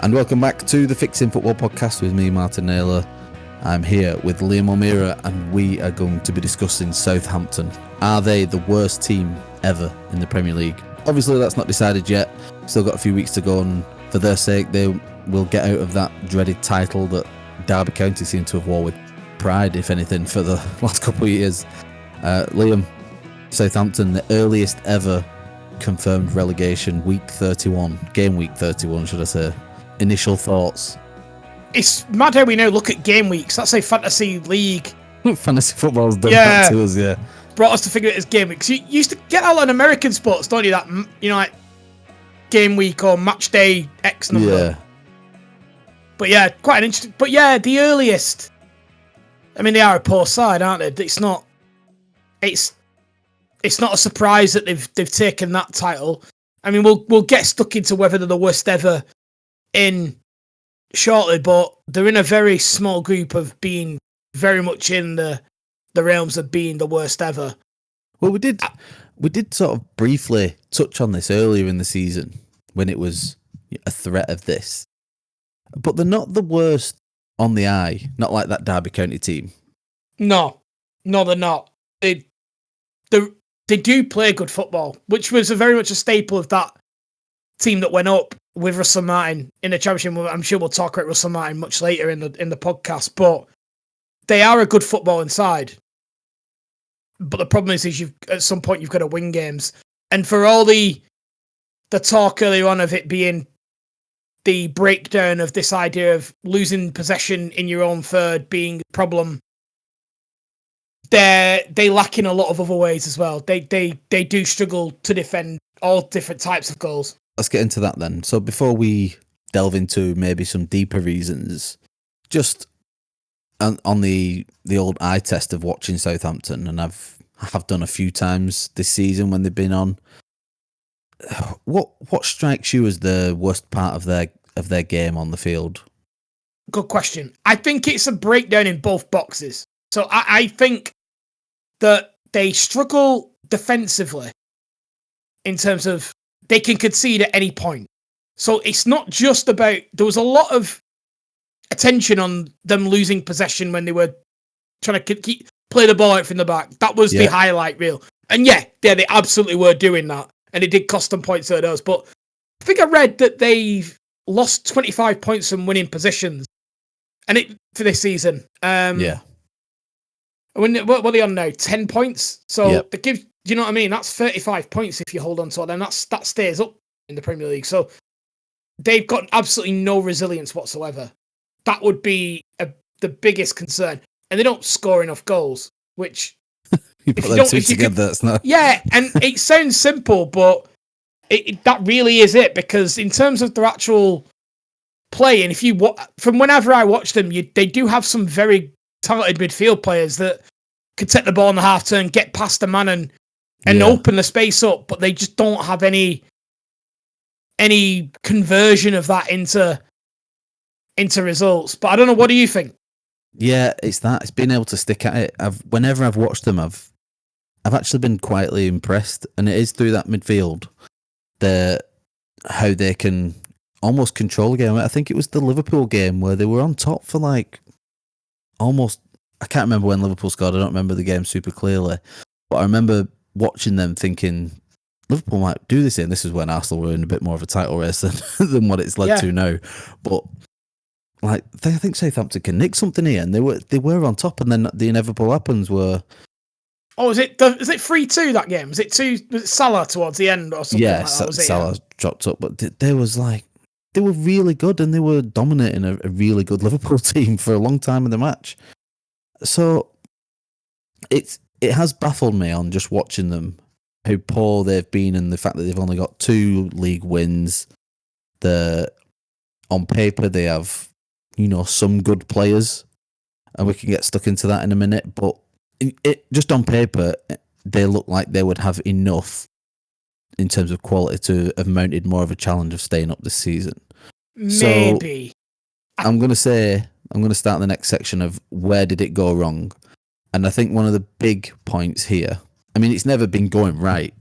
And welcome back to the Fixing Football podcast with me, Martin Naylor. I'm here with Liam O'Meara, and we are going to be discussing Southampton. Are they the worst team ever in the Premier League? Obviously, that's not decided yet. Still got a few weeks to go, and for their sake, they will get out of that dreaded title that Derby County seem to have wore with pride, if anything, for the last couple of years. Liam, Southampton, the earliest ever confirmed relegation, game week 31, should I say. Initial thoughts? It's mad how we now look at game weeks. That's a fantasy league. Fantasy football's done that to us, yeah. Brought us to figure it as game weeks. You used to get that on American sports, don't you? That, like game week or match day X number. Yeah. But yeah, quite an interesting. But yeah, the earliest. I mean, they are a poor side, aren't they? It's not a surprise that they've taken that title. I mean, we'll get stuck into whether they're the worst ever in shortly, but they're in a very small group of being very much in the realms of being the worst ever. Well, we did sort of briefly touch on this earlier in the season when it was a threat of this, but they're not the worst on the eye, not like that Derby County team. No, they're not. They do play good football, which was very much a staple of that team that went up with Russell Martin in the Championship. I'm sure we'll talk about Russell Martin much later in the podcast, but they are a good football inside. But the problem is at some point you've got to win games. And for all the talk earlier on of it being the breakdown of this idea of losing possession in your own third being the problem, they lack in a lot of other ways as well. They do struggle to defend all different types of goals. Let's get into that then. So before we delve into maybe some deeper reasons, just on the old eye test of watching Southampton, and I have done a few times this season when they've been on. What strikes you as the worst part of their game on the field? Good question. I think it's a breakdown in both boxes. So I think that they struggle defensively in terms of they can concede at any point. So it's not just about... There was a lot of attention on them losing possession when they were trying to play the ball out from the back. That was the highlight reel. And yeah, they absolutely were doing that. And it did cost them points at those. But I think I read that they've lost 25 points from winning positions for this season. Yeah. What are they on now? 10 points? So they give... Do you know what I mean? That's 35 points if you hold on to it. Then that stays up in the Premier League. So they've got absolutely no resilience whatsoever. That would be the biggest concern. And they don't score enough goals, which... you put them two together, that's not... Yeah, and it sounds simple, but that really is it. Because in terms of their actual play, and from whenever I watch them, they do have some very talented midfield players that could take the ball in the half turn, get past the man and open the space up, but they just don't have any conversion of that into results. But I don't know, what do you think? Yeah, it's being able to stick at it. Whenever I've watched them, I've actually been quietly impressed, and it is through that midfield how they can almost control the game. I think it was the Liverpool game where they were on top for almost... I can't remember when Liverpool scored. I don't remember the game super clearly, but I remember watching them thinking Liverpool might do this. This is when Arsenal were in a bit more of a title race than what it's led to now. But I think Southampton can nick something here, and they were on top, and then the inevitable happens were... Oh, is it 3-2 that game? Was it Salah towards the end or something? Yeah, Salah dropped up, but they were really good, and they were dominating a really good Liverpool team for a long time in the match. So it has baffled me on just watching them how poor they've been, and the fact that they've only got 2 league wins. On paper they have, some good players, and we can get stuck into that in a minute. But just on paper, they look like they would have enough in terms of quality to have mounted more of a challenge of staying up this season. Maybe. So I'm going to start the next section of where did it go wrong. And I think one of the big points here, I mean, it's never been going right.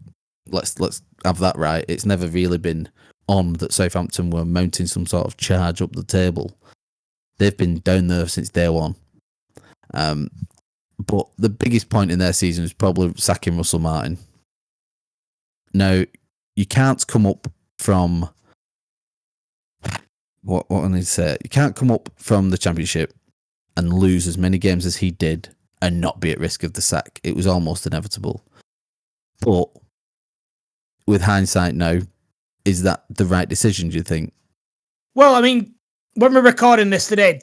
Let's have that right. It's never really been on that Southampton were mounting some sort of charge up the table. They've been down there since day one. But the biggest point in their season is probably sacking Russell Martin. Now, you can't come up from what I need to say. You can't come up from the Championship and lose as many games as he did and not be at risk of the sack. It was almost inevitable. But with hindsight now, is that the right decision, do you think? Well, I mean, when we're recording this today,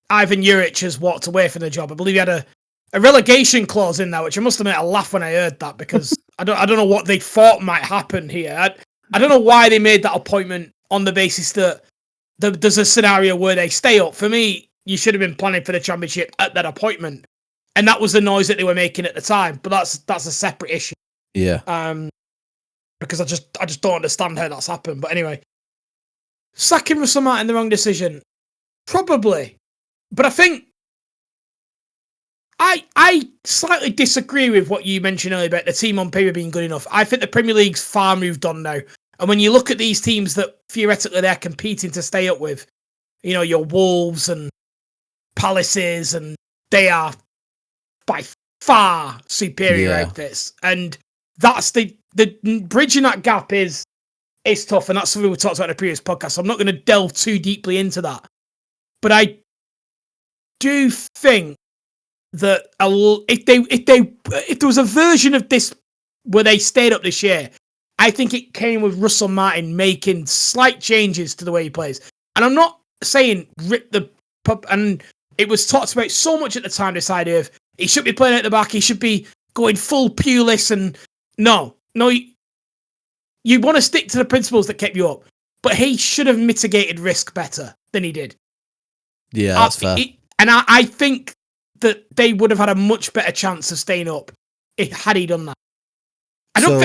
Ivan Juric has walked away from the job. I believe he had a relegation clause in there, which I must admit I laughed when I heard that, because I don't know what they thought might happen here. I don't know why they made that appointment on the basis that there's a scenario where they stay up. For me, you should have been planning for the Championship at that appointment, and that was the noise that they were making at the time. But that's a separate issue. Yeah. Because I just don't understand how that's happened. But anyway, sacking Russell Martin the wrong decision, probably. But I think I slightly disagree with what you mentioned earlier about the team on paper being good enough. I think the Premier League's far moved on now. And when you look at these teams that theoretically they're competing to stay up with, you know, your Wolves and Palaces, and they are by far superior outfits. And that's the bridging that gap is tough. And that's something we talked about in a previous podcast. So I'm not going to delve too deeply into that. But I do think that if there was a version of this where they stayed up this year, I think it came with Russell Martin making slight changes to the way he plays. And I'm not saying rip the pub, and it was talked about so much at the time, this idea of he should be playing at the back, he should be going full Pulis, and no, you want to stick to the principles that kept you up, but he should have mitigated risk better than he did. Yeah, that's fair. And I think that they would have had a much better chance of staying up had he done that. I don't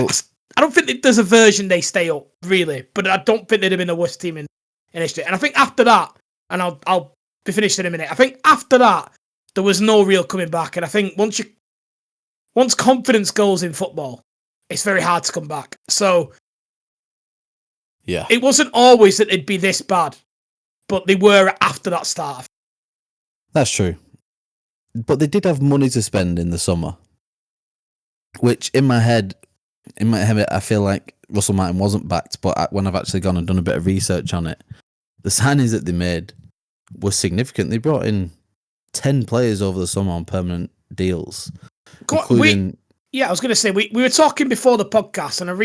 think that there's a version they stay up, really, but I don't think they'd have been the worst team in history. And I think after that, and I'll be finished in a minute, I think after that, there was no real coming back. And I think once confidence goes in football, it's very hard to come back. So yeah, it wasn't always that they'd be this bad, but they were after that start. That's true. But they did have money to spend in the summer, which in my head, I feel like Russell Martin wasn't backed. But when I've actually gone and done a bit of research on it, the signings that they made were significant. They brought in 10 players over the summer on permanent deals, including... I was going to say, we were talking before the podcast, and who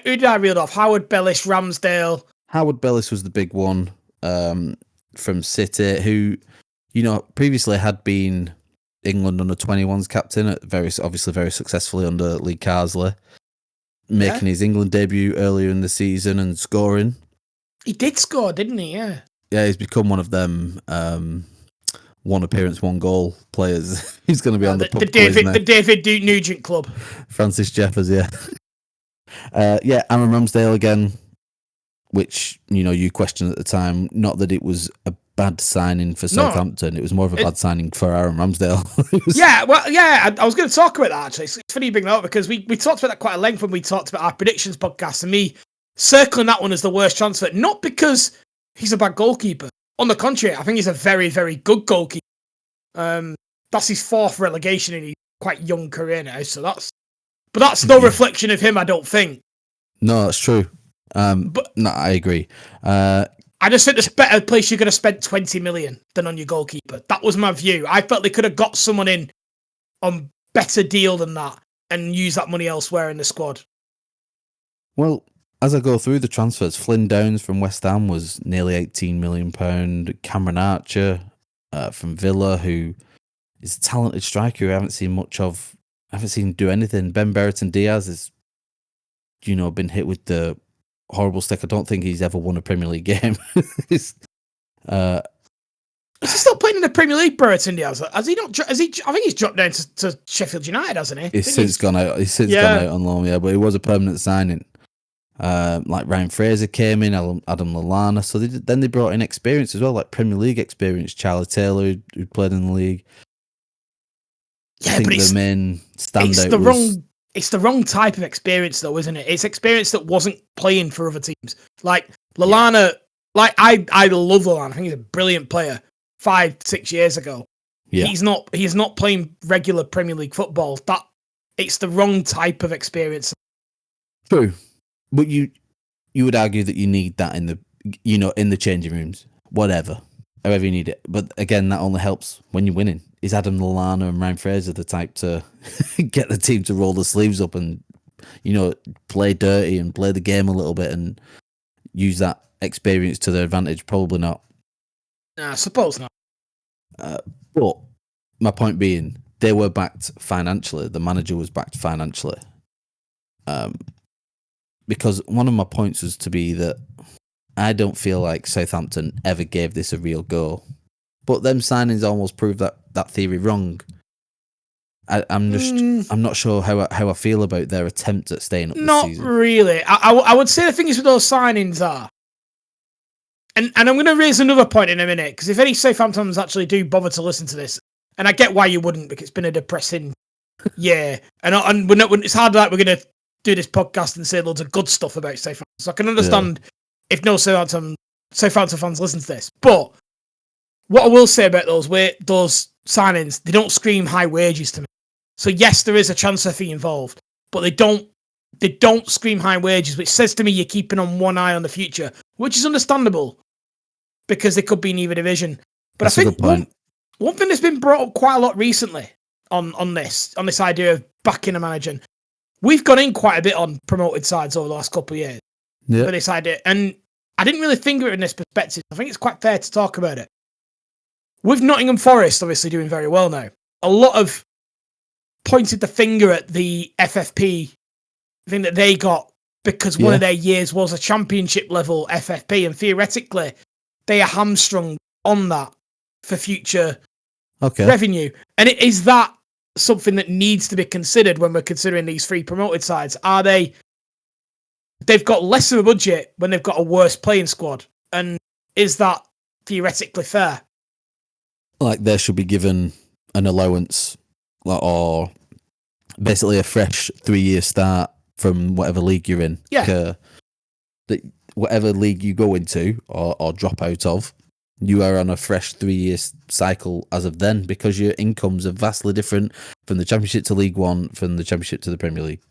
did I reel off? Howard Bellis, Ramsdale. Howard Bellis was the big one from City, who, you know, previously had been England under-21s captain, obviously very successfully under Lee Carsley, making his England debut earlier in the season and scoring. He did score, didn't he? Yeah. Yeah, he's become one of them one appearance, one goal players. He's going to be on the David Duke Nugent club. Francis Jeffers, yeah. Aaron Ramsdale again, which, you know, you questioned at the time. Not that it was a bad signing for Southampton. It was more of a bad signing for Aaron Ramsdale. I was going to talk about that, actually. It's funny you bring that up, because we talked about that quite at length when we talked about our predictions podcast, and me circling that one as the worst transfer, not because he's a bad goalkeeper. On the contrary, I think he's a very, very good goalkeeper. That's his fourth relegation in his quite young career now, so that's no reflection of him, I don't think. No, that's true. I agree. I just think there's a better place you could have spent 20 million than on your goalkeeper. That was my view. I felt they could have got someone in on better deal than that and use that money elsewhere in the squad. Well, as I go through the transfers, Flynn Downs from West Ham was nearly £18 million. Cameron Archer from Villa, who is a talented striker who I haven't seen much of. I haven't seen him do anything. Ben Brereton Diaz has, you know, been hit with the horrible stick. I don't think he's ever won a Premier League game. Is he still playing in the Premier League, Brereton Diaz? Has he not? I think he's dropped down to Sheffield United, hasn't he? He's since gone out. Gone out on loan, yeah. But it was a permanent signing. Like Ryan Fraser came in, Adam Lallana. So then they brought in experience as well, like Premier League experience. Charlie Taylor, who played in the league. Yeah, I think but the main standout it's the wrong type of experience, though, isn't it? It's experience that wasn't playing for other teams. Like Lallana, like I love Lallana. I think he's a brilliant player. 5-6 years ago, he's not playing regular Premier League football. That it's the wrong type of experience. True, but you would argue that you need that in the changing rooms, however you need it. But again, that only helps when you're winning. Is Adam Lallana and Ryan Fraser the type to get the team to roll the sleeves up and play dirty and play the game a little bit and use that experience to their advantage? Probably not. I suppose not. But my point being, they were backed financially. The manager was backed financially. Because one of my points was to be that I don't feel like Southampton ever gave this a real go. But them signings almost proved that theory wrong. I'm not sure how I feel about their attempt at staying up this season. Not really. I would say the thing is with those signings are, and I'm going to raise another point in a minute, because if any Southamptons actually do bother to listen to this, and I get why you wouldn't, because it's been a depressing year, and it's hard that we're going to do this podcast and say loads of good stuff about Southampton. So I can understand if no Southampton fans listen to this. But what I will say about those signings, they don't scream high wages to me. So yes, there is a transfer fee involved, but they don't scream high wages, which says to me you're keeping on one eye on the future, which is understandable because they could be in either division. But that's, I think one thing that's been brought up quite a lot recently on this idea of backing a manager, we've gone in quite a bit on promoted sides over the last couple of years for this idea, and I didn't really think of it in this perspective. I think it's quite fair to talk about it. With Nottingham Forest obviously doing very well now, a lot of pointed the finger at the FFP thing that they got because one of their years was a championship level FFP, and theoretically they are hamstrung on that for future revenue. And is that something that needs to be considered when we're considering these three promoted sides? Are they've got less of a budget when they've got a worse playing squad, and is that theoretically fair? Like they should be given an allowance or basically a fresh 3-year start from whatever league you're in. Yeah. Whatever league you go into or drop out of, you are on a fresh 3-year cycle as of then, because your incomes are vastly different from the Championship to League One, from the Championship to the Premier League.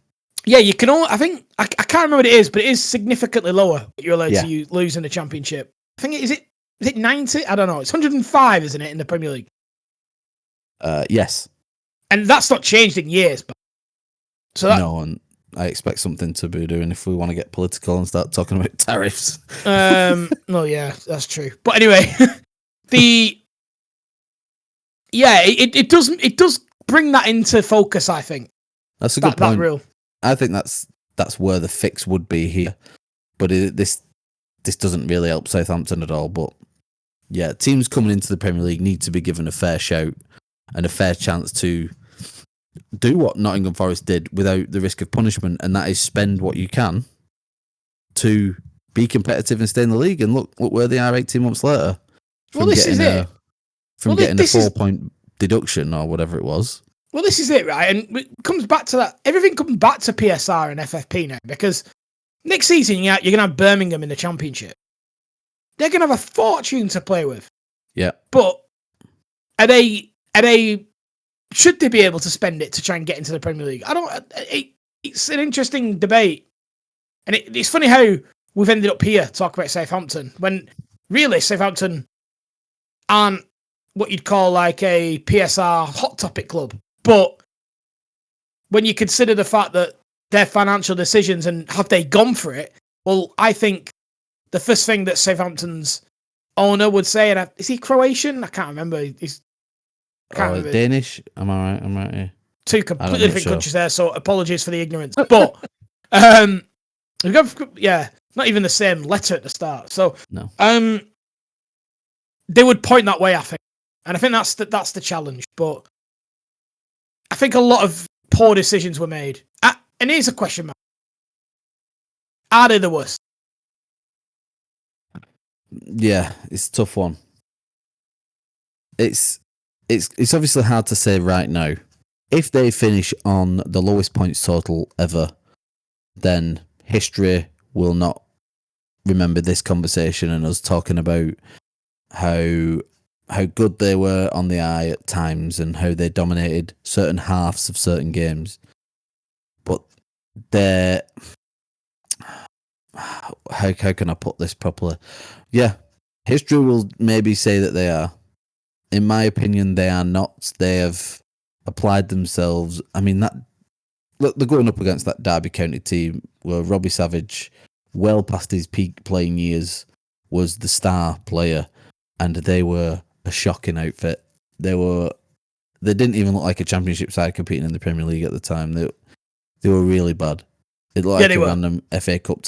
Yeah, you can I think, I can't remember what it is, but it is significantly lower what you're allowed to lose in the Championship. I think, is it 90? I don't know. It's 105, isn't it, in the Premier League? Yes. And that's not changed in years. No, and I expect something to be doing if we want to get political and start talking about tariffs. No, yeah, that's true. But anyway, it does bring that into focus, I think. That's a good point. That rule. I think that's where the fix would be here. But this doesn't really help Southampton at all. But yeah, teams coming into the Premier League need to be given a fair shout and a fair chance to do what Nottingham Forest did without the risk of punishment, and that is spend what you can to be competitive and stay in the league. And look where they are 18 months later. Well, this is it. From getting a 4-point deduction or whatever it was. Well, this is it, right? And it comes back to that. Everything comes back to PSR and FFP now, because next season you're going to have Birmingham in the Championship. They're going to have a fortune to play with. Yeah. But are they should they be able to spend it to try and get into the Premier League? It's an interesting debate. And it's funny how we've ended up here talking about Southampton, when really Southampton aren't what you'd call like a PSR hot topic club. But when you consider the fact that their financial decisions and have they gone for it, well, I think the first thing that Southampton's owner would say, and is he Croatian? I can't remember. Remember. Danish? Am I right here? Two completely different countries there, so apologies for the ignorance. But we've got, not even the same letter at the start. So no. They would point that way, I think. And I think that's the challenge. But I think a lot of poor decisions were made. And here's a question mark. Are they the worst? Yeah, it's a tough one. It's obviously hard to say right now, if they finish on the lowest points total ever, then history will not remember this conversation and us talking about how good they were on the eye at times and how they dominated certain halves of certain games. But they're... How can I put this properly? Yeah, history will maybe say that they are. In my opinion, they are not. They have applied themselves. I mean, look, they're going up against that Derby County team where Robbie Savage, well past his peak playing years, was the star player, and they were a shocking outfit. They didn't even look like a championship side competing in the Premier League at the time. They were really bad. It looked like a random FA Cup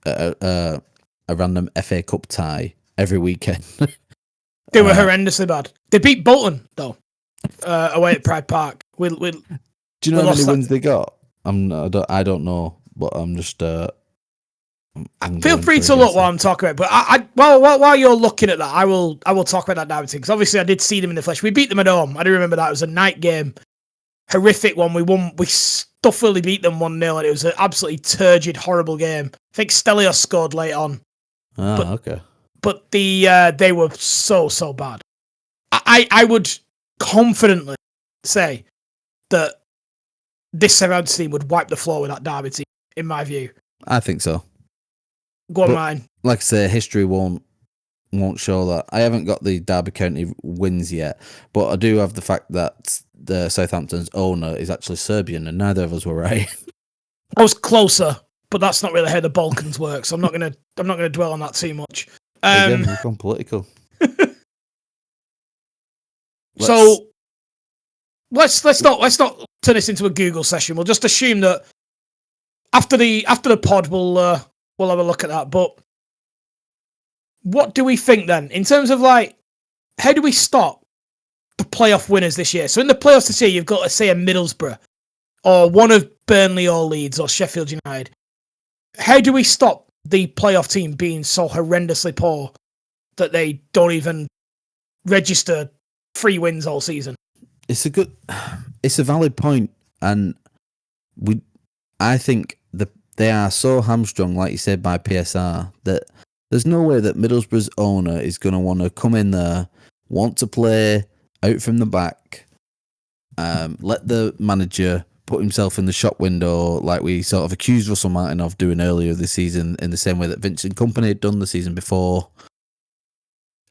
a random FA Cup tie every weekend. They were horrendously bad. They beat Bolton though, away at Pride Park. Do you know how many wins they got? I don't know, but I'm just. Feel free to look while I'm talking about it. But while you're looking at that, I will talk about that Derby team because obviously I did see them in the flesh. We beat them at home. I do remember that. It was a night game, horrific one. We won. We stuffily beat them 1-0, and it was an absolutely turgid, horrible game. I think Stelios scored late on. Okay. But they were so bad. I would confidently say that this Southampton team would wipe the floor with that Derby team, in my view. I think so. Go on, mine. Like I say, history won't show that. I haven't got the Derby County wins yet, but I do have the fact that the Southampton's owner is actually Serbian, and neither of us were right. I was closer, but that's not really how the Balkans work, so I'm not gonna dwell on that too much. Again, we've gone political. So let's not turn this into a Google session. We'll just assume that after the pod we'll have a look at that. But what do we think then in terms of like how do we stop the playoff winners this year? So in the playoffs this year, you've got to say a Middlesbrough or one of Burnley or Leeds or Sheffield United. How do we stop the playoff team being so horrendously poor that they don't even register 3 wins all season? It's a valid point, and I think they are so hamstrung, like you said, by PSR that there's no way that Middlesbrough's owner is going to want to come in there, want to play out from the back, let the manager put himself in the shop window like we sort of accused Russell Martin of doing earlier this season, in the same way that Vincent Kompany had done the season before,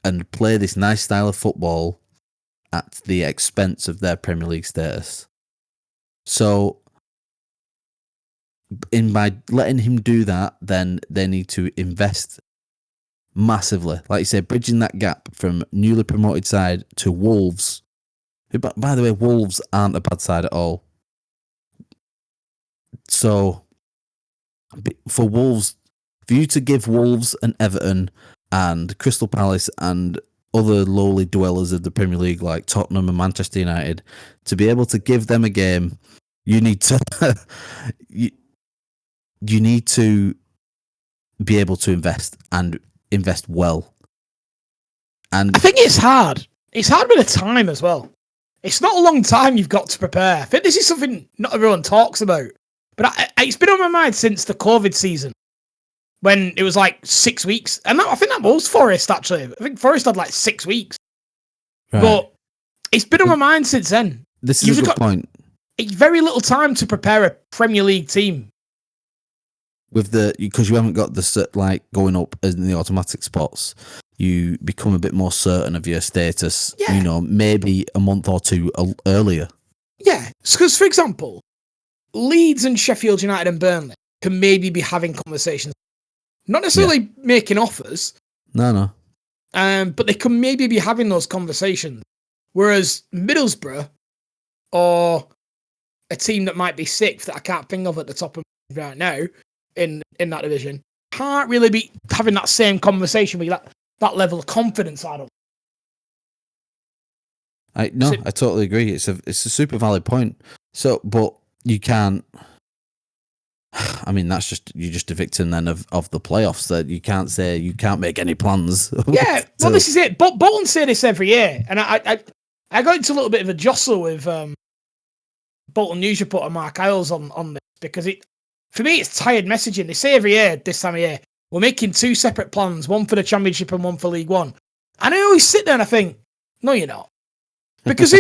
and play this nice style of football at the expense of their Premier League status. So, by letting him do that, then they need to invest massively. Like you said, bridging that gap from newly promoted side to Wolves. Who, by the way, Wolves aren't a bad side at all. So, for Wolves, for you to give Wolves and Everton and Crystal Palace and other lowly dwellers of the Premier League like Tottenham and Manchester United, to be able to give them a game, you need to you need to be able to invest and invest well. And I think it's hard. It's hard with the time as well. It's not a long time you've got to prepare. I think this is something not everyone talks about. But it's been on my mind since the COVID season, when it was like 6 weeks. And I think that was Forest, actually. I think Forest had like 6 weeks. Right. But it's been on my mind since then. This is a good point. It's very little time to prepare a Premier League team. Because you haven't got the like going up in the automatic spots, you become a bit more certain of your status. Yeah. You know, maybe a month or two earlier. Yeah, because for example, Leeds and Sheffield United and Burnley can maybe be having conversations, not necessarily making offers. No. But they can maybe be having those conversations. Whereas Middlesbrough, or a team that might be 6th that I can't think of at the top of right now in that division, can't really be having that same conversation with that level of confidence. I totally agree. It's a super valid point. So, but you can't. I mean, you're just a victim then of the playoffs. That you can't say you can't make any plans. Yeah, well, this is it. Bolton say this every year, and I got into a little bit of a jostle with Bolton News reporter Mark Isles on this, because for me it's tired messaging. They say every year, this time of year, we're making 2 separate plans, one for the Championship and one for League One. And I always sit there and I think, no, you're not. Because,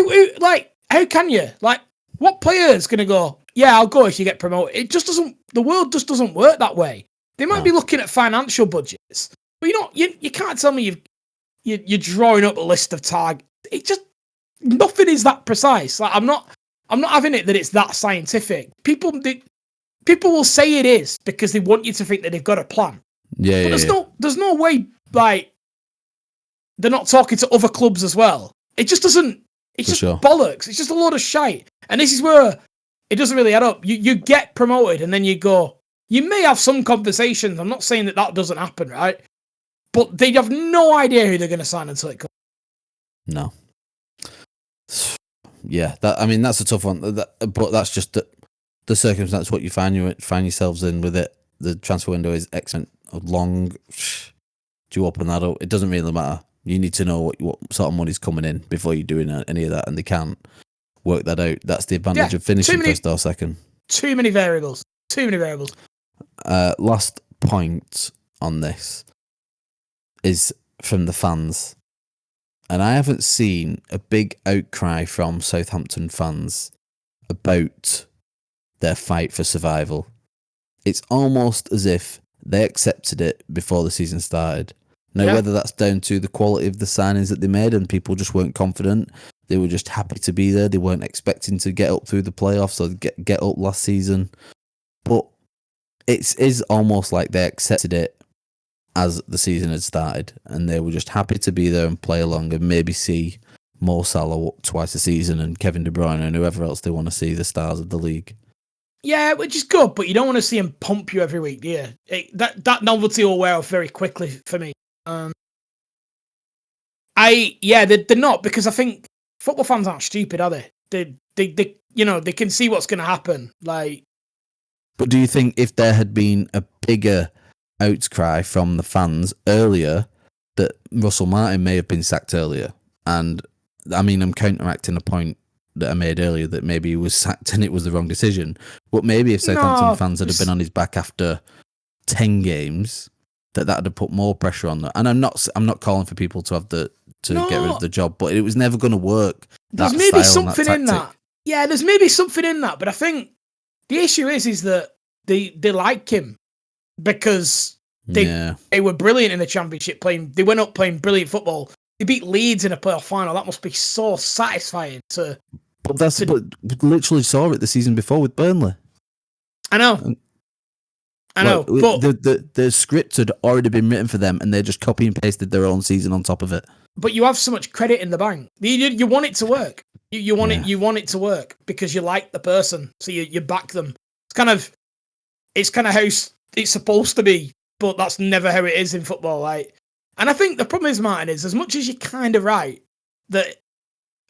how can you? Like, what player's going to go, yeah, I'll go if you get promoted? It just doesn't, the world just doesn't work that way. They might be looking at financial budgets, but you can't tell me you're drawing up a list of targets. It just, nothing is that precise. Like, I'm not having it that it's that scientific. People will say it is because they want you to think that they've got a plan. Yeah, but there's no way, like, they're not talking to other clubs as well. It just doesn't. It's just bollocks. It's just a load of shite. And this is where it doesn't really add up. You get promoted and then you go. You may have some conversations. I'm not saying that doesn't happen, right? But they have no idea who they're going to sign until it comes. No. Yeah, that's a tough one. But that's just the circumstance. What you find yourselves in with it. The transfer window is excellent, long. Do you open that up? It doesn't really matter. You need to know what sort of money's coming in before you're doing any of that, and they can't work that out. That's the advantage of finishing first or second. Too many variables. Last point on this is from the fans. And I haven't seen a big outcry from Southampton fans about their fight for survival. It's almost as if they accepted it before the season started. Now, whether that's down to the quality of the signings that they made and people just weren't confident, they were just happy to be there. They weren't expecting to get up through the playoffs or get up last season. But it is almost like they accepted it as the season had started, and they were just happy to be there and play along and maybe see Mo Salah twice a season and Kevin De Bruyne and whoever else they want to see, the stars of the league. Yeah, which is good, but you don't want to see him pump you every week, do you? That novelty will wear off very quickly for me. They're not, because I think football fans aren't stupid, are they? They can see what's going to happen. Like, but do you think if there had been a bigger outcry from the fans earlier, that Russell Martin may have been sacked earlier? And I mean, I'm counteracting a point that I made earlier that maybe he was sacked and it was the wrong decision. But maybe if Southampton fans had been on his back after 10 games, that would have put more pressure on them. And I'm not calling for people to have get rid of the job, but it was never going to work. There's maybe something in that. Yeah, there's maybe something in that. But I think the issue is that they like him because they were brilliant in the Championship. They went up playing brilliant football. They beat Leeds in a playoff final. That must be so satisfying to. But we literally saw it the season before with Burnley. I know. But the script had already been written for them, and they just copy and pasted their own season on top of it. But you have so much credit in the bank. You want it to work. You want it. You want it to work because you like the person, so you back them. It's kind of how it's supposed to be, but that's never how it is in football. Like, and I think the problem is, Martin, is as much as you're kind of right, that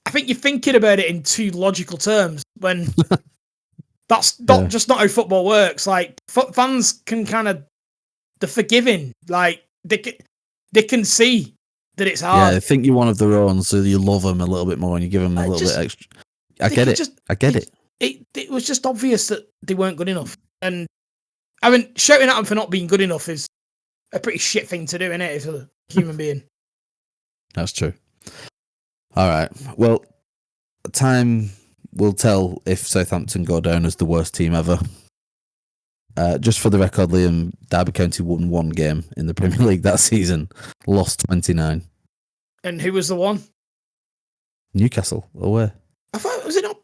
I think you're thinking about it in too logical terms when. That's just not how football works. Like, fans can they're forgiving. Like, they can see that it's hard. Yeah, they think you're one of their own, so you love them a little bit more and you give them a little bit extra. I get it. It was just obvious that they weren't good enough. And shouting at them for not being good enough is a pretty shit thing to do, isn't it, as a human being? That's true. All right. Well, time will tell if Southampton go down as the worst team ever. Just for the record, Liam, Derby County won 1 game in the Premier League that season, lost 29. And who was the one? Newcastle, away. I thought, was it not?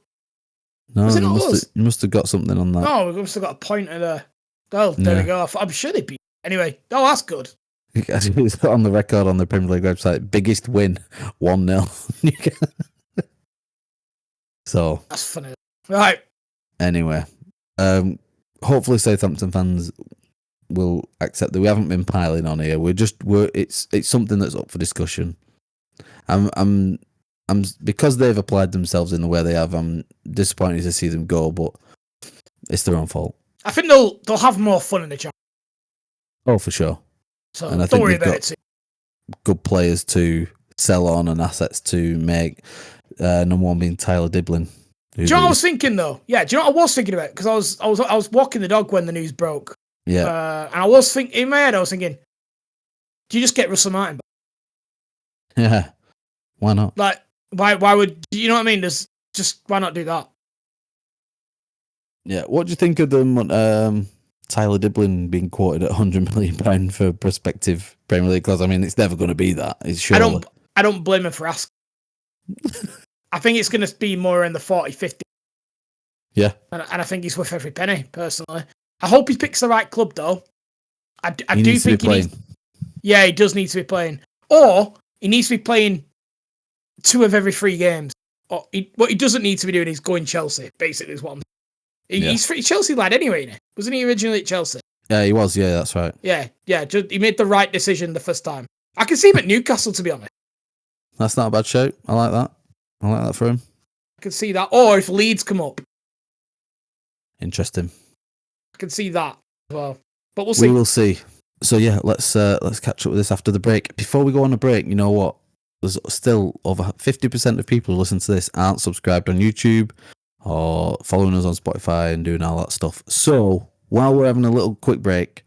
No, you must have got something on that. No, we must have got a point at there. Oh, there we go. I'm sure they beat. Anyway, that's good. It's on the record on the Premier League website. Biggest win, 1-0. So that's funny. Right. Anyway, hopefully Southampton fans will accept that we haven't been piling on here. It's something that's up for discussion. I'm because they've applied themselves in the way they have. I'm disappointed to see them go, but it's their own fault. I think they'll have more fun in the Champions. Oh, for sure. So and I don't worry about it. Good players to sell on and assets to make. Number one being Tyler Diblin Do you know what I was thinking though? Yeah, do you know what I was thinking about? Because I was walking the dog when the news broke. Yeah. And I was thinking in my head, I was thinking, do you just get Russell Martin back? Yeah. Why not? Like, why would you know what I mean? There's just why not do that? Yeah. What do you think of them? Tyler Diblin being quoted at £100 million for prospective Premier League clubs. I mean, it's never going to be that. It's surely. I don't blame him for asking. I think it's going to be more in the 40, 50. Yeah. And I think he's worth every penny, personally. I hope he picks the right club, though. I do think he needs. Yeah, he does need to be playing. Or he needs to be playing 2 of every 3 games. Or what he doesn't need to be doing is going Chelsea, basically, is what I'm saying. He's Chelsea lad anyway, isn't he? Wasn't he originally at Chelsea? Yeah, he was. Yeah, that's right. Yeah. He made the right decision the first time. I can see him at Newcastle, to be honest. That's not a bad shout. I like that. I like that for him. I can see that. Or if Leeds come up. Interesting. I can see that as well. But we'll see. We will see. So yeah, let's catch up with this after the break. Before we go on a break, you know what? There's still over 50% of people who listen to this aren't subscribed on YouTube or following us on Spotify and doing all that stuff. So while we're having a little quick break,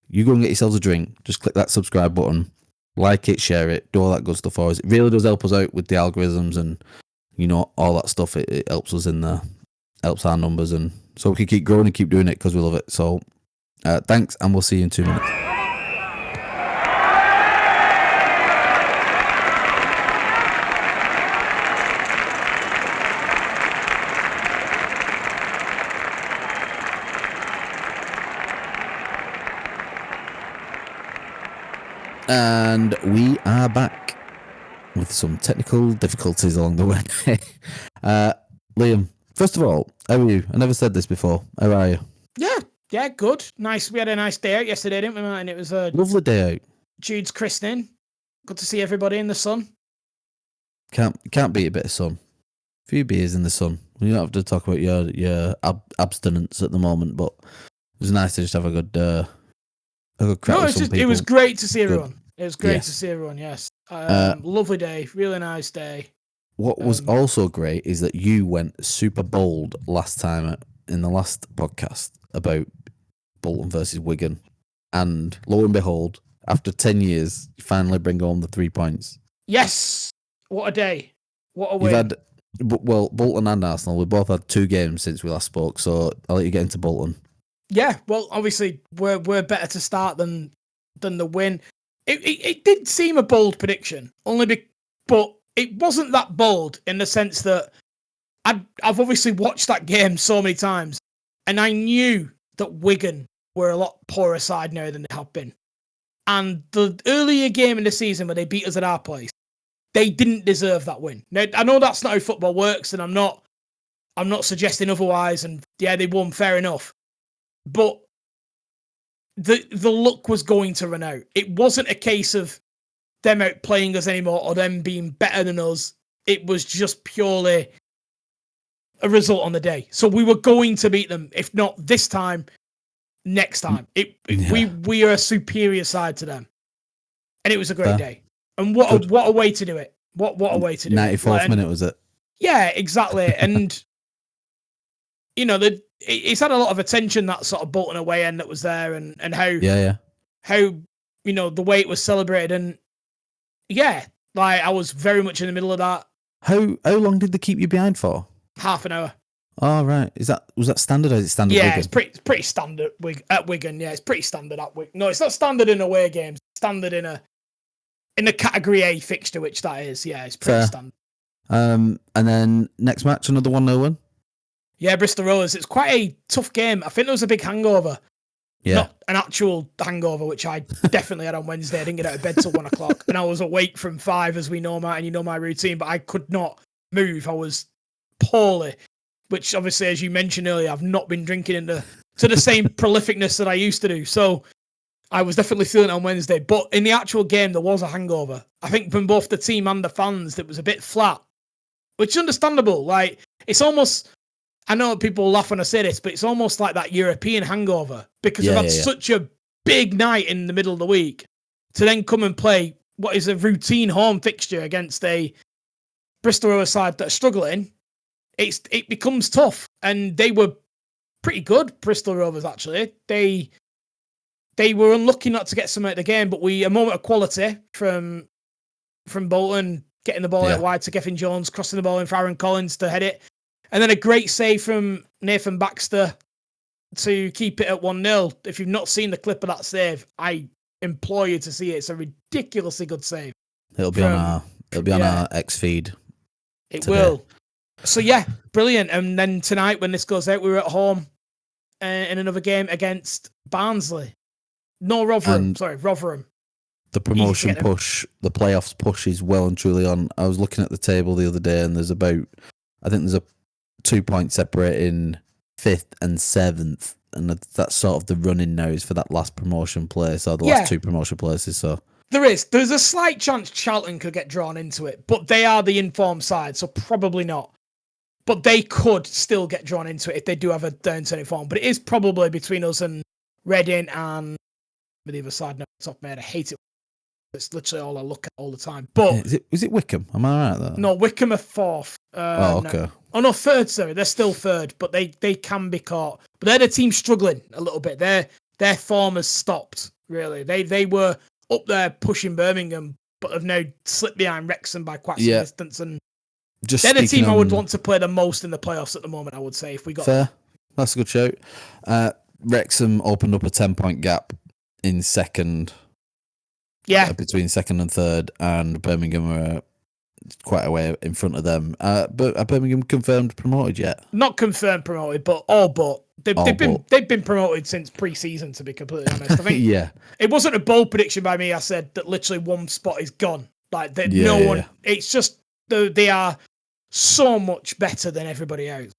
you go and get yourselves a drink. Just click that subscribe button, like it, share it, do all that good stuff for us. It really does help us out with the algorithms and all that stuff. It helps us helps our numbers, and so we can keep growing and keep doing it because we love it. So thanks, and we'll see you in 2 minutes. And we are back with some technical difficulties along the way. Liam, first of all, how are you? I never said this before. How are you? Yeah, good. Nice. We had a nice day out yesterday, didn't we, man? It was a lovely day out. Jude's christening. Good to see everybody in the sun. Can't beat a bit of sun. A few beers in the sun. You don't have to talk about your abstinence at the moment, but it was nice to just have a good crack with some people. It was great to see everyone. It was great to see everyone, yes. Lovely day, really nice day. What was also great is that you went super bold last time in the last podcast about Bolton versus Wigan. And lo and behold, after 10 years, you finally bring home the 3 points. Yes! What a day. What a win. Bolton and Arsenal, we both had 2 games since we last spoke, so I'll let you get into Bolton. Yeah, well, obviously, we're better to start than the win. It did seem a bold prediction, but it wasn't that bold in the sense that I've obviously watched that game so many times, and I knew that Wigan were a lot poorer side now than they have been. And the earlier game in the season where they beat us at our place, they didn't deserve that win. Now, I know that's not how football works, and I'm not suggesting otherwise. And yeah, they won, fair enough. But the luck was going to run out. It wasn't a case of them outplaying us anymore or them being better than us. It was just purely a result on the day. So we were going to beat them, if not this time, next time. We are a superior side to them, and it was a great day. And what a way to do it! What a way to do 94th minute was it? Yeah, exactly. And it's had a lot of attention, that sort of Bolton away end that was there, and how the way it was celebrated, and I was very much in the middle of that. How long did they keep you behind for? Half an hour. Oh right, was that standard? Or is it standard? Yeah, Wigan? it's pretty standard at Wigan. Yeah, it's pretty standard at Wigan. No, it's not standard in away games. It's standard in a Category A fixture, which that is. Yeah, it's pretty standard. And then next match, another 1-0 win. Yeah, Bristol Rovers. It's quite a tough game. I think there was a big hangover. Yeah. Not an actual hangover, which I definitely had on Wednesday. I didn't get out of bed till 1 o'clock. And I was awake from 5, as we know, Matt, and you know my routine, but I could not move. I was poorly, which obviously, as you mentioned earlier, I've not been drinking to the same prolificness that I used to do. So I was definitely feeling it on Wednesday. But in the actual game, there was a hangover. I think from both the team and the fans, that was a bit flat, which is understandable. Like, it's almost... I know people laugh when I say this, but it's almost like that European hangover, because they've had such a big night in the middle of the week to then come and play what is a routine home fixture against a Bristol Rovers side that are struggling. it becomes tough. And they were pretty good, Bristol Rovers, actually. They were unlucky not to get some out of the game, but a moment of quality from Bolton, getting the ball out wide to Gethin Jones, crossing the ball in for Aaron Collins to head it. And then a great save from Nathan Baxter to keep it at 1-0. If you've not seen the clip of that save, I implore you to see it. It's a ridiculously good save. It'll be on our X feed. It will. So yeah, brilliant. And then tonight when this goes out, we were at home in another game against Barnsley. No, Rotherham. Rotherham. The promotion push, the playoffs push is well and truly on. I was looking at the table the other day and there's a 2 point separating 5th and 7th. And that's sort of the running now is for that last promotion place or the last 2 promotion places. So there's a slight chance Charlton could get drawn into it, but they are the informed side, so probably not. But they could still get drawn into it if they do have a downturn in form. But it is probably between us and Reading and the other side. No, top of my head, I hate it. It's literally all I look at all the time. But is it Wickham? Am I right there? No, Wickham are 4th. Okay. No. Oh no, 3rd. Sorry, they're still 3rd, but they can be caught. But they're the team struggling a little bit. Their form has stopped. Really, they were up there pushing Birmingham, but have now slipped behind Wrexham by quite some distance. And they're the team I would want to play the most in the playoffs at the moment. I would say if we got fair. That's a good shout. Wrexham opened up a 10-point gap in second. Yeah, between 2nd and 3rd, and Birmingham are quite a way in front of them. But are Birmingham confirmed promoted yet? Not confirmed promoted, but they've been promoted since pre-season. To be completely honest, I think it wasn't a bold prediction by me. I said that literally one spot is gone. Like one. It's just they are so much better than everybody else.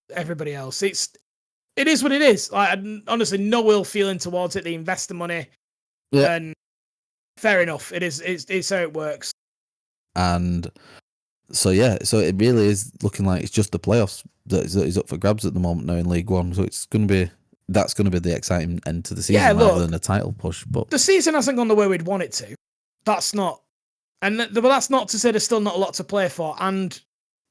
It is what it is. Like honestly, no ill feeling towards it. They invest the money, and fair enough. It's how it works. And so it really is looking like it's just the playoffs that is up for grabs at the moment now in League One. So that's going to be the exciting end to the season rather than a title push. But the season hasn't gone the way we'd want it to. That's not, but that's not to say there's still not a lot to play for. And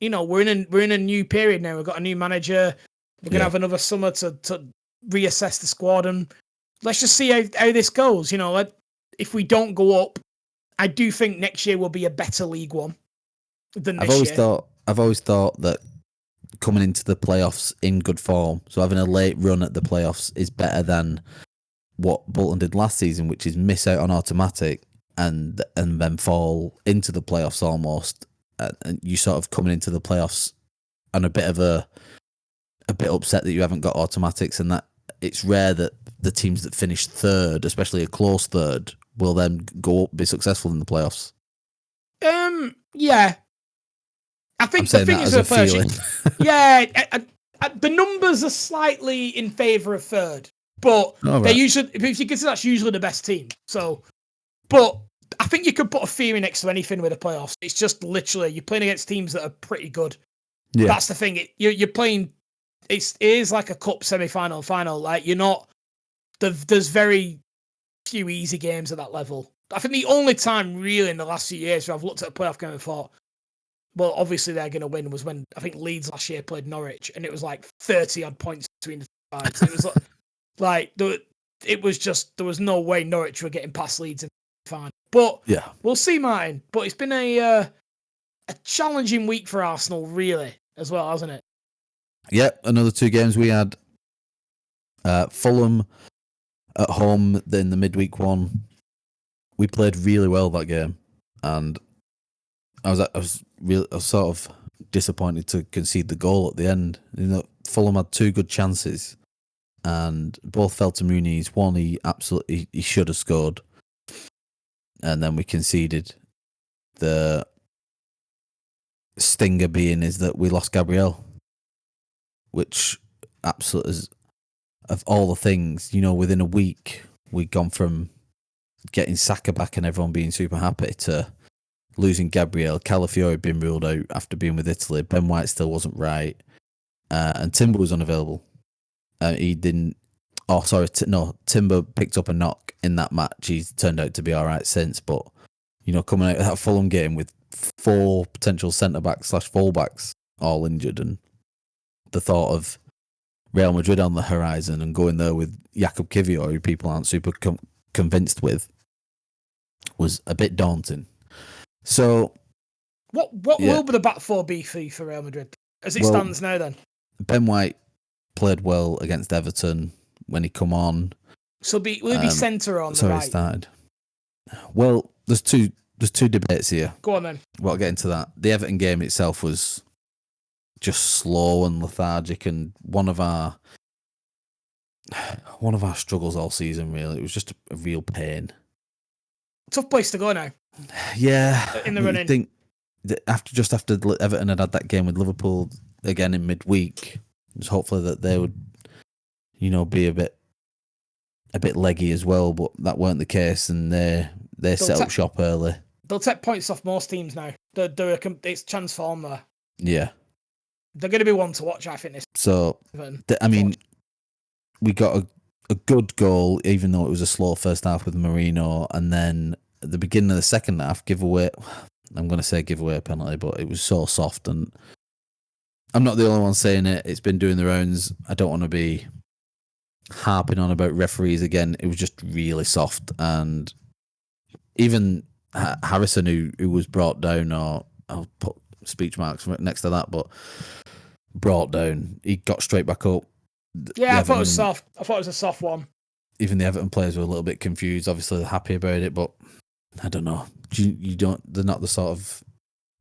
we're in a new period now. We've got a new manager. We're gonna have another summer to reassess the squad, and let's just see how this goes. If we don't go up, I do think next year will be a better League One than this year. I've always thought that coming into the playoffs in good form, so having a late run at the playoffs is better than what Bolton did last season, which is miss out on automatic and then fall into the playoffs almost. And you sort of coming into the playoffs and a bit upset that you haven't got automatics, and that it's rare that the teams that finish 3rd, especially a close 3rd, will then go up, be successful in the playoffs. Yeah. I think the thing is the numbers are slightly in favour of 3rd, but they usually, if you consider that's usually the best team. So, but I think you could put a theory next to anything with the playoffs. It's just literally you're playing against teams that are pretty good. Yeah. That's the thing. You're playing. It is like a cup semi-final, final. Like you're not. There's very few easy games at that level. I think the only time really in the last few years where I've looked at a playoff game and thought, well, obviously they're going to win, was when I think Leeds last year played Norwich, and it was like 30 odd points between the sides. It was like it was just there was no way Norwich were getting past Leeds in the final. But we'll see, Martin. But it's been a challenging week for Arsenal, really, as well, hasn't it? Yeah, another 2 games we had. Fulham at home in the midweek one. We played really well that game, and I was sort of disappointed to concede the goal at the end. Fulham had 2 good chances, and both fell to Muniz. One he should have scored, and then we conceded. The stinger being is that we lost Gabriel, which absolutely is, of all the things, within a week we'd gone from getting Saka back and everyone being super happy to losing Gabriel. Calafiori had been ruled out after being with Italy. Ben White still wasn't right. And Timber was unavailable. He didn't... Oh, sorry. Timber picked up a knock in that match. He's turned out to be all right since. But, coming out of that Fulham game with 4 potential centre-backs / full-backs all injured, and the thought of Real Madrid on the horizon and going there with Jakub Kiwior, who people aren't super convinced with, was a bit daunting. So, what will the back four be for Real Madrid as it stands now? Then Ben White played well against Everton when he come on. So will he be centre on the right? Sorry, started. Well, there's two debates here. Go on then. Well, I'll get into that. The Everton game itself was just slow and lethargic, and one of our struggles all season. Really, it was just a real pain. Tough place to go now. Yeah, in the running. I think that after Everton had that game with Liverpool again in midweek, it was hopefully that they would, be a bit leggy as well. But that weren't the case, and they set up shop early. They'll take points off most teams now. It's transformed there. Yeah. They're going to be one to watch, I think. We got a good goal, even though it was a slow first half with Marino, and then at the beginning of the second half, giveaway a penalty, but it was so soft, and I'm not the only one saying it. It's been doing the rounds. I don't want to be harping on about referees again. It was just really soft, and even Harrison, who was brought down, or I'll put speech marks next to that, but brought down, he got straight back up. Yeah, I thought it was soft. I thought it was a soft one. Even the Everton players were a little bit confused. Obviously, they're happy about it, but I don't know. They're not the sort of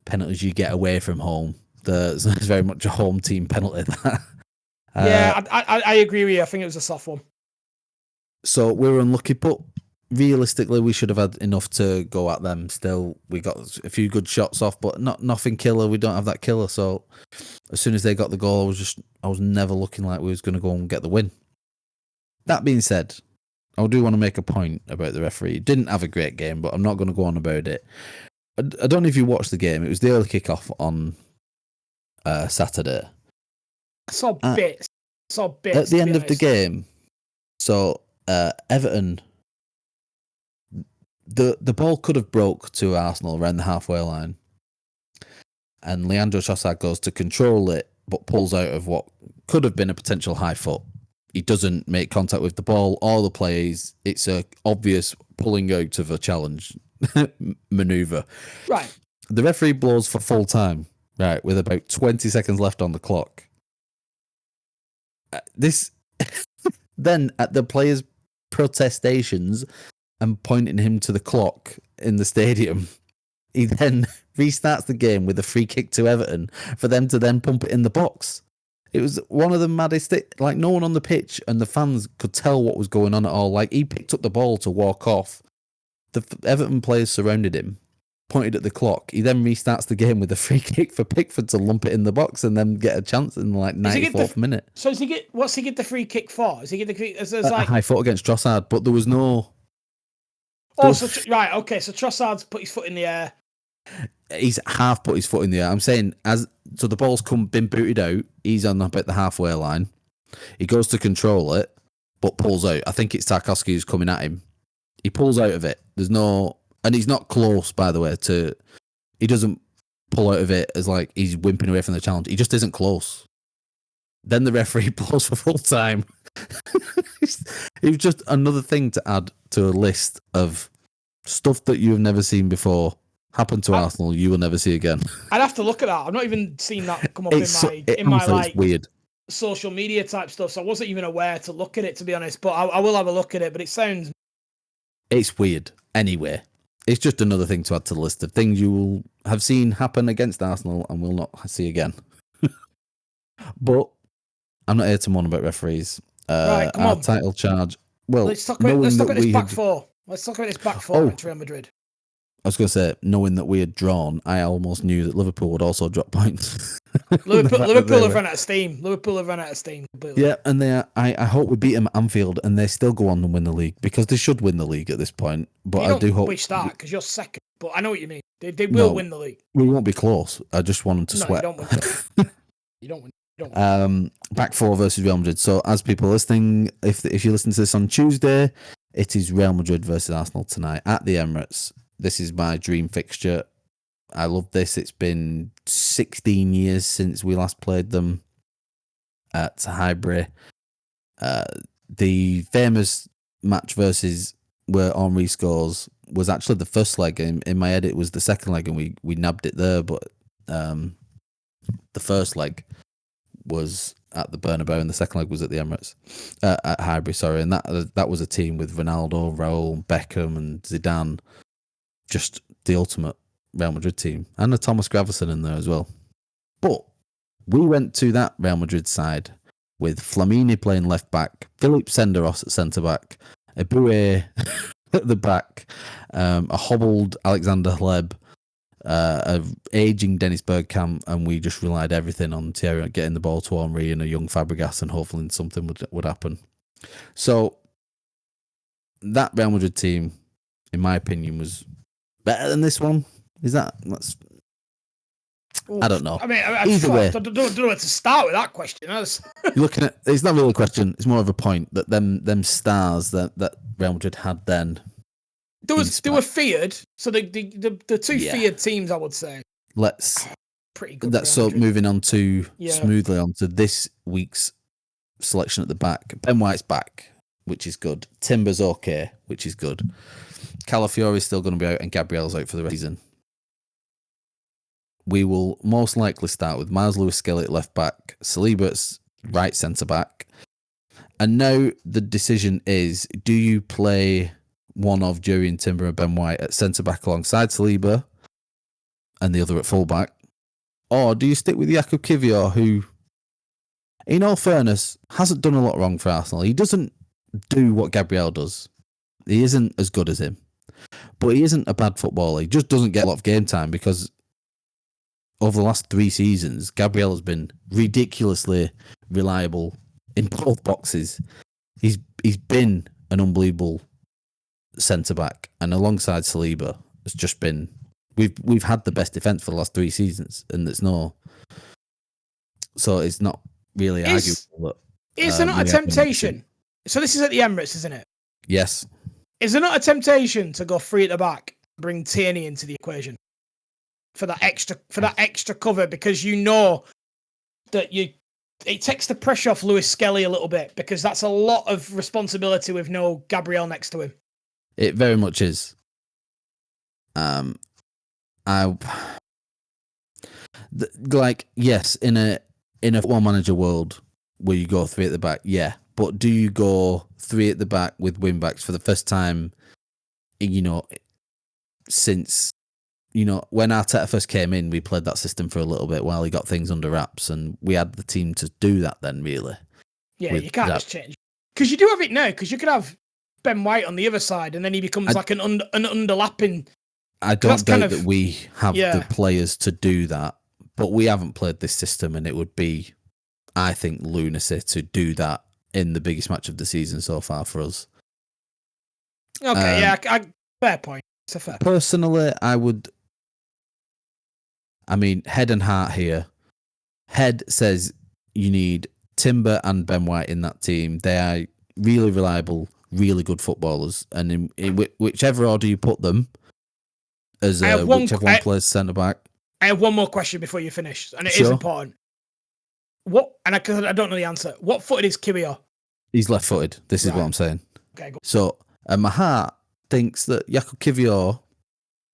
penalties you get away from home. It's very much a home team penalty. Yeah, I agree with you. I think it was a soft one. So we were unlucky, but realistically, we should have had enough to go at them. Still, we got a few good shots off, but nothing killer. We don't have that killer. So as soon as they got the goal, I was never looking like we was going to go and get the win. That being said, I do want to make a point about the referee. He didn't have a great game, but I'm not going to go on about it. I don't know if you watched the game. It was the early kickoff on Saturday. I saw bits. At the end of the game, so Everton, the ball could have broke to Arsenal around the halfway line, and Leandro Trossard goes to control it, but pulls out of what could have been a potential high foot. He doesn't make contact with the ball or the plays. It's a obvious pulling out of a challenge maneuver. Right. The referee blows for full time, right, with about 20 seconds left on the clock. Then at the players' protestations and pointing him to the clock in the stadium, he then restarts the game with a free kick to Everton for them to then pump it in the box. It was one of the maddest things. Like, no one on the pitch and the fans could tell what was going on at all. Like, he picked up the ball to walk off. The Everton players surrounded him, pointed at the clock. He then restarts the game with a free kick for Pickford to lump it in the box and then get a chance in the 94th minute. So what's he get the free kick for? Does he get the free as a high foot against Trossard, but there was no. Right, okay. So Trossard's put his foot in the air. He's half put his foot in the air. I'm saying so the ball's been booted out. He's on about the halfway line. He goes to control it, but pulls out. I think it's Tarkowski who's coming at him. He pulls out of it. And he's not close, by the way. He doesn't pull out of it as like he's wimping away from the challenge. He just isn't close. Then the referee blows for full time. It was just another thing to add to a list of stuff that you have never seen before. Happened to Arsenal, you will never see again. I'd have to look at that. I've not even seen that come up in my like weird social media type stuff, so I wasn't even aware to look at it, to be honest. But I will have a look at it. But it's weird. Anyway, it's just another thing to add to the list of things you will have seen happen against Arsenal and will not see again. But I'm not here to moan about referees. Right, come on. Title charge. Well, let's talk about this back four. Let's talk about this back four against Real Madrid. I was going to say, knowing that we had drawn, I almost knew that Liverpool would also drop points. Liverpool have run out of steam. Completely. Yeah, and I hope we beat them at Anfield and they still go on and win the league, because they should win the league at this point. But I do hope we start, because you're second. But I know what you mean. They will win the league. We won't be close. I just want them to sweat. You don't win. Back four versus Real Madrid. So as people are listening, if you listen to this on Tuesday, it is Real Madrid versus Arsenal tonight at the Emirates. This is my dream fixture. I love this. It's been 16 years since we last played them. at Highbury. The famous match versus where Henry scores was actually the first leg. In my head, it was the second leg, and we nabbed it there. But the first leg was at the Bernabeu, and the second leg was at the Emirates, at Highbury. Sorry, and that was a team with Ronaldo, Raul, Beckham, and Zidane, just the ultimate Real Madrid team, and a Thomas Gravesen in there as well. But we went to that Real Madrid side with Flamini playing left back, Philippe Senderos at centre back, Eboué at the back, a hobbled Alexander Hleb, a aging Dennis Bergkamp, and we just relied everything on Thierry getting the ball to Henry and a young Fabregas, and hopefully something would happen. So that Real Madrid team, in my opinion, was better than this one. That's I don't know. I mean, either way, I don't know where to start with that question. You're looking at, it's not really a question. It's more of a point that them stars that Real Madrid had then. They were feared. So the two feared teams, I would say. Pretty good. That's so moving on to smoothly on to this week's selection at the back. Ben White's back, which is good. Timber's okay, which is good. Calafiori's still going to be out, and Gabriel's out for the rest of the season. We will most likely start with Miles Lewis-Skelly at left back, Saliba at right centre back. And now the decision is, do you play one of Jurriën Timber and Ben White at centre back alongside Saliba and the other at full back? Or do you stick with Jakub Kiwior, who, in all fairness, hasn't done a lot wrong for Arsenal? He doesn't do what Gabriel does. He isn't as good as him. But he isn't a bad footballer. He just doesn't get a lot of game time because over the last 3 seasons, Gabriel has been ridiculously reliable in both boxes. He's been an unbelievable centre back, and alongside Saliba, it's just been we've had the best defence for the last 3 seasons, and it's not really arguable. Is there not a temptation? So this is at the Emirates, isn't it? Yes. Is there not a temptation to go 3 at the back, bring Tierney into the equation? For that extra cover, because you know that it takes the pressure off Lewis-Skelly a little bit, because that's a lot of responsibility with no Gabriel next to him. It very much is. Yes, in a football manager world where you go 3 at the back, yeah, but do you go 3 at the back with wing backs for the first time? Since. When Arteta first came in, we played that system for a little bit while he got things under wraps, and we had the team to do that then, really. Yeah, you can't just change. Because you do have it now, because you could have Ben White on the other side, and then he becomes like an underlapping. I don't doubt that we have the players to do that, but we haven't played this system, and it would be, I think, lunacy to do that in the biggest match of the season so far for us. Okay, fair point. It's a fair point. Personally, head and heart here. Head says you need Timber and Ben White in that team. They are really reliable, really good footballers. And in whichever order you put them, as whichever one plays centre back. I have one more question before you finish, and it is important. I don't know the answer. What footed is Kiwior? He's left-footed. This is what I'm saying. Okay, go. So, my heart thinks that Jakub Kiwior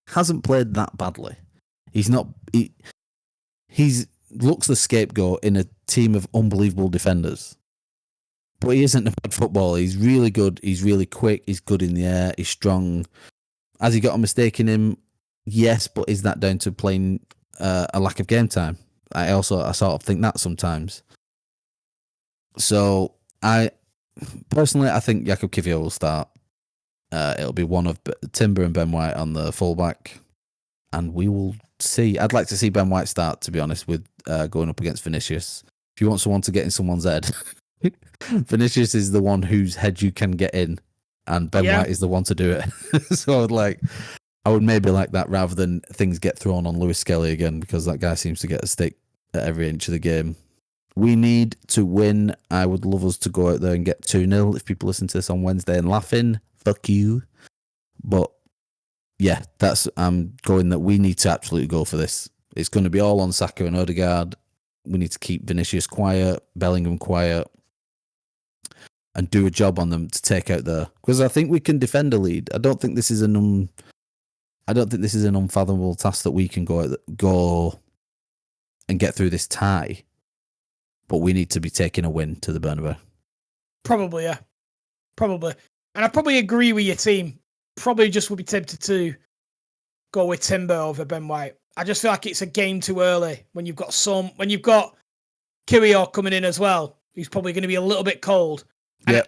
hasn't played that badly. He's not. He's looks the scapegoat in a team of unbelievable defenders, but he isn't a bad footballer. He's really good. He's really quick. He's good in the air. He's strong. Has he got a mistake in him? Yes, but is that down to playing a lack of game time? I sort of think that sometimes. So I think Jakub Kiwior will start. It'll be one of Timber and Ben White on the fullback, and we will see. I'd like to see Ben White start, to be honest, with going up against Vinicius. If you want someone to get in someone's head, Vinicius is the one whose head you can get in, and Ben White is the one to do it. So I would maybe like that rather than things get thrown on Lewis-Skelly again, because that guy seems to get a stick at every inch of the game. We need to win. I would love us to go out there and get 2-0. If people listen to this on Wednesday and laughing, fuck you. But yeah, I'm going that we need to absolutely go for this. It's going to be all on Saka and Odegaard. we need to keep Vinicius quiet, Bellingham quiet, and do a job on them to take out because I think we can defend a lead. I don't think this is an unfathomable task that we can go and get through this tie. But we need to be taking a win to the Bernabeu. Probably, yeah. Probably. And I probably agree with your team. Probably just would be tempted to go with Timber over Ben White. I just feel like it's a game too early when you've got Kyrgios coming in as well. He's probably going to be a little bit cold. Yeah.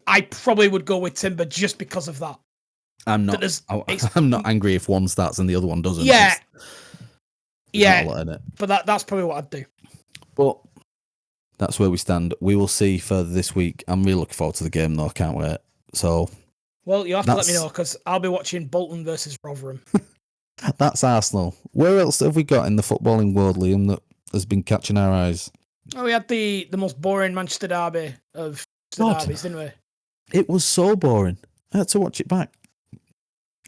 I probably would go with Timber just because of that. I'm not angry if one starts and the other one doesn't. Yeah. There's not a lot in it. But that's probably what I'd do. But that's where we stand. We will see further this week. I'm really looking forward to the game, though. I can't wait. So, well, you have to let me know because I'll be watching Bolton versus Rotherham. That's Arsenal. Where else have we got in the footballing world, Liam, that has been catching our eyes? Oh, we had the most boring Manchester derby of derbies, didn't we? It was so boring. I had to watch it back.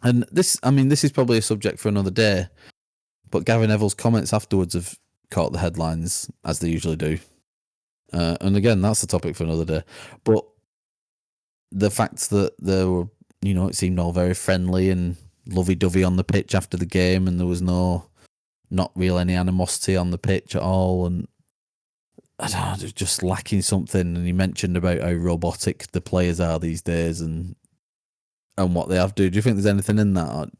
And this is probably a subject for another day. But Gary Neville's comments afterwards have caught the headlines, as they usually do. And again, that's a topic for another day. But the fact that there were, it seemed all very friendly and lovey-dovey on the pitch after the game, and there was not real any animosity on the pitch at all, and I don't know, just lacking something. And he mentioned about how robotic the players are these days and what they have to do. Do you think there's anything in that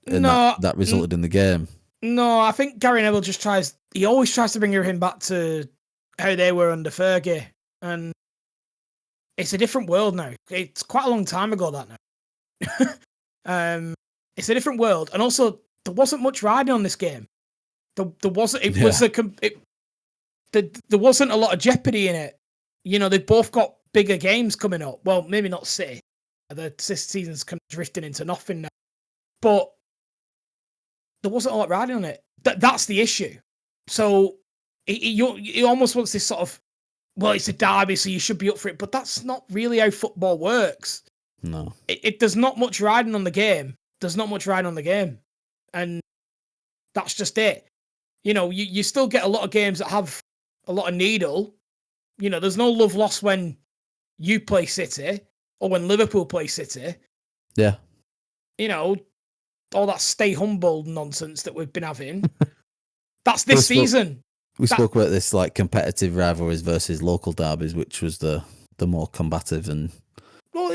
that resulted in the game? No, I think Gary Neville he always tries to bring him back to how they were under Fergie, and it's a different world now. It's quite a long time ago that now. It's a different world, and also there wasn't much riding on this game. There wasn't. There wasn't a lot of jeopardy in it. They've both got bigger games coming up. Well, maybe not City. The season's kind of drifting into nothing now, but there wasn't a lot riding on it. That's the issue. So he almost wants this sort of, well, it's a derby, so you should be up for it. But that's not really how football works. No. There's not much riding on the game. And that's just it. You still get a lot of games that have a lot of needle. There's no love lost when you play City or when Liverpool play City. Yeah. All that stay humble nonsense that we've been having. That's this season. We spoke about this competitive rivalries versus local derbies, which was the more combative and. Well,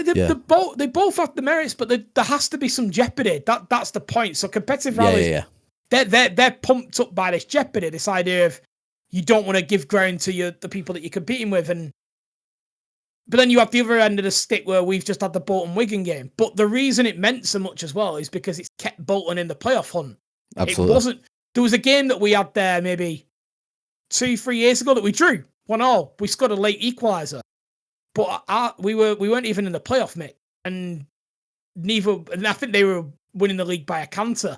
they both have the merits, but there has to be some jeopardy. That's the point. So competitive rivalries, they're pumped up by this jeopardy, this idea of you don't want to give ground to the people that you're competing with, but then you have the other end of the stick where we've just had the Bolton Wigan game. But the reason it meant so much as well is because it's kept Bolton in the playoff hunt. Absolutely. There was a game that we had there maybe 2-3 years ago that we drew 1-1. We scored a late equaliser. But we weren't even in the playoff mix, and I think they were winning the league by a canter.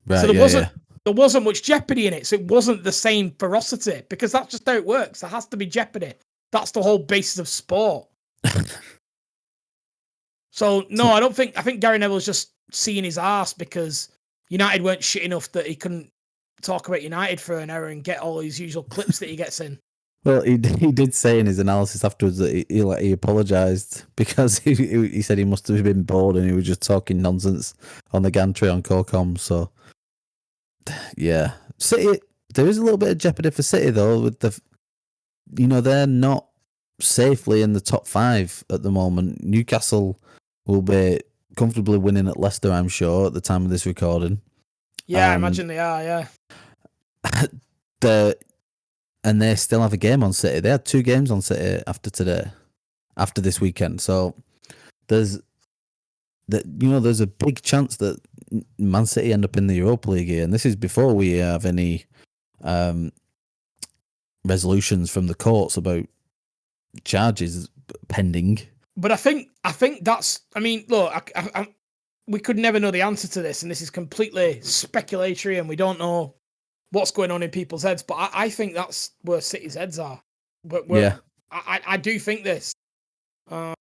Right, so there wasn't much jeopardy in it. So it wasn't the same ferocity because that's just how it works. There has to be jeopardy. That's the whole basis of sport. So no, I think Gary Neville's just seeing his arse because United weren't shit enough that he couldn't talk about United for an hour and get all his usual clips that he gets in. Well, he did say in his analysis afterwards that he apologised because he said he must have been bored and he was just talking nonsense on the gantry on CoCom. So, yeah. City, there is a little bit of jeopardy for City, though, with they're not safely in the top 5 at the moment. Newcastle will be comfortably winning at Leicester, I'm sure, at the time of this recording. Yeah, I imagine they are, yeah. And they still have a game on City. They had 2 games on City after this weekend. So there's a big chance that Man City end up in the Europa League here. And this is before we have any resolutions from the courts about charges pending. But I think that's. I mean, look, we could never know the answer to this, and this is completely speculatory, and we don't know what's going on in people's heads, but I think that's where City's heads are. I do think this. I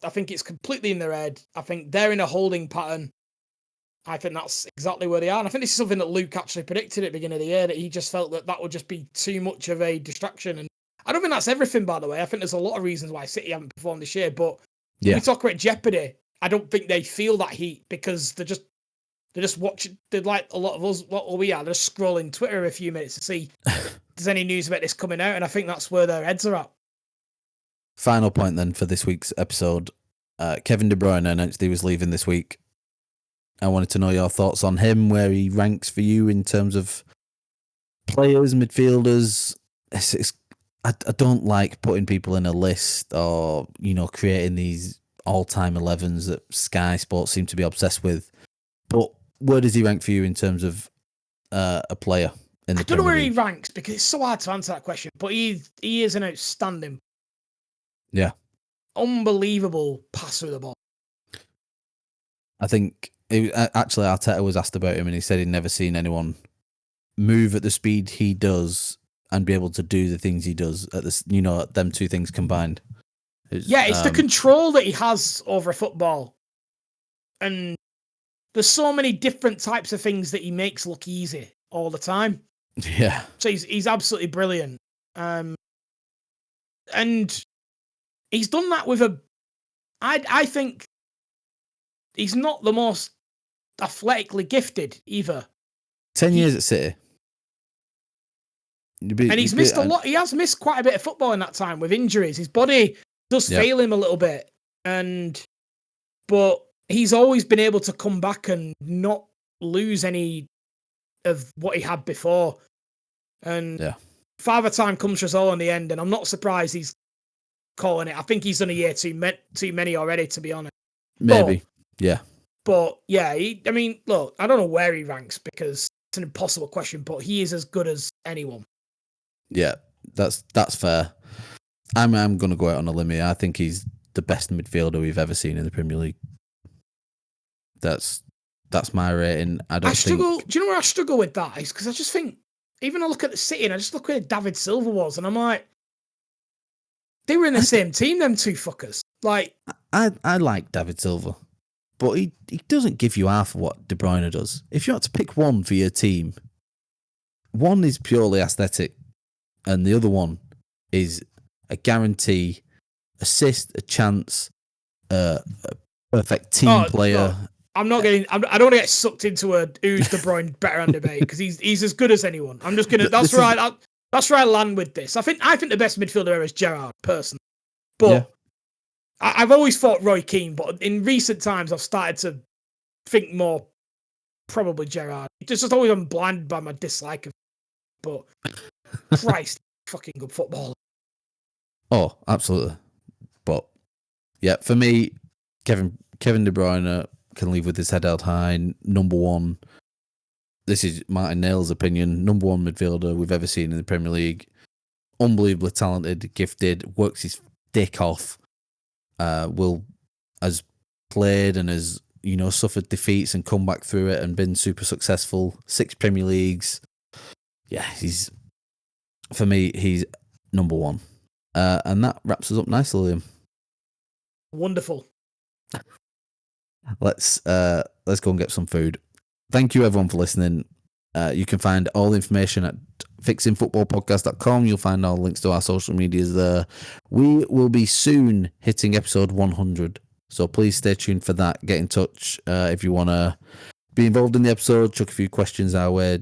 think it's completely in their head. I think they're in a holding pattern. I think that's exactly where they are. And I think this is something that Luke actually predicted at the beginning of the year, that he just felt that would just be too much of a distraction. And I don't think that's everything, by the way. I think there's a lot of reasons why City haven't performed this year. But when we talk about jeopardy, I don't think they feel that heat because they're just watching. They're like a lot of us, what we are, they're just scrolling Twitter every few minutes to see if there's any news about this coming out. And I think that's where their heads are at. Final point then for this week's episode. Kevin De Bruyne announced he was leaving this week. I wanted to know your thoughts on him, where he ranks for you in terms of players, midfielders. I don't like putting people in a list or, creating these all-time 11s that Sky Sports seem to be obsessed with. But where does he rank for you in terms of a player in the Premier League? I don't know where he ranks because it's so hard to answer that question, but he is an outstanding, unbelievable passer of the ball. I think actually Arteta was asked about him and he said he'd never seen anyone move at the speed he does and be able to do the things he does at this, them two things combined. It's the control that he has over a football. And there's so many different types of things that he makes look easy all the time. Yeah. So he's absolutely brilliant. And he's done that with I think he's not the most athletically gifted either. 10 years at City. And he's missed a lot. He has missed quite a bit of football in that time with injuries. His body does fail him a little bit. But he's always been able to come back and not lose any of what he had before. And Father Time comes for us all in the end. And I'm not surprised he's calling it. I think he's done a year too many already, to be honest. Maybe. But look, I don't know where he ranks because it's an impossible question, but he is as good as anyone. Yeah, that's fair. I'm going to go out on a limb here. I think he's the best midfielder we've ever seen in the Premier League. That's my rating. I struggle. Do you know where I struggle with that? Is because I just think, even I look at the City and I just look where David Silva was, and I'm like, they were in the same team, them two fuckers. Like, I like David Silva, but he doesn't give you half of what De Bruyne does. If you had to pick one for your team, one is purely aesthetic, and the other one is a guarantee, assist, a chance, a perfect team player. Look, I don't want to get sucked into a who's De Bruyne better on debate because he's as good as anyone. I'm just gonna. That's where I land with this. I think the best midfielder ever is Gerrard, personally, but I've always thought Roy Keane. But in recent times, I've started to think more probably Gerrard. It's just always I'm blinded by my dislike of him. But Christ, fucking good footballer. Oh, absolutely. But yeah, for me, Kevin De Bruyne can leave with his head held high. Number one. This is Martin Nail's opinion. Number one midfielder we've ever seen in the Premier League. Unbelievably talented, gifted, works his dick off. Has played and has suffered defeats and come back through it and been super successful. 6 Premier Leagues. Yeah, for me, he's number one. And that wraps us up nicely, Liam. Wonderful. Let's go and get some food. Thank you everyone for listening. You can find all the information at fixingfootballpodcast.com. You'll find all links to our social medias there. We will be soon hitting episode 100, so please stay tuned for that. Get in touch if you want to be involved in the episode, chuck a few questions our way,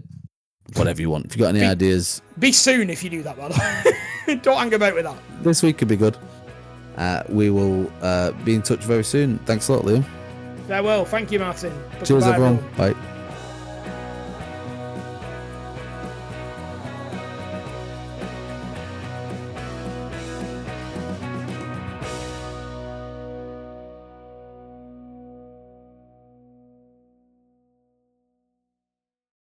whatever you want. If you got any ideas, be soon if you do that, by the way. Don't hang about with that. This week could be good. We will be in touch very soon. Thanks a lot, Liam. Farewell. Thank you, Martin. Cheers, everyone. Bye.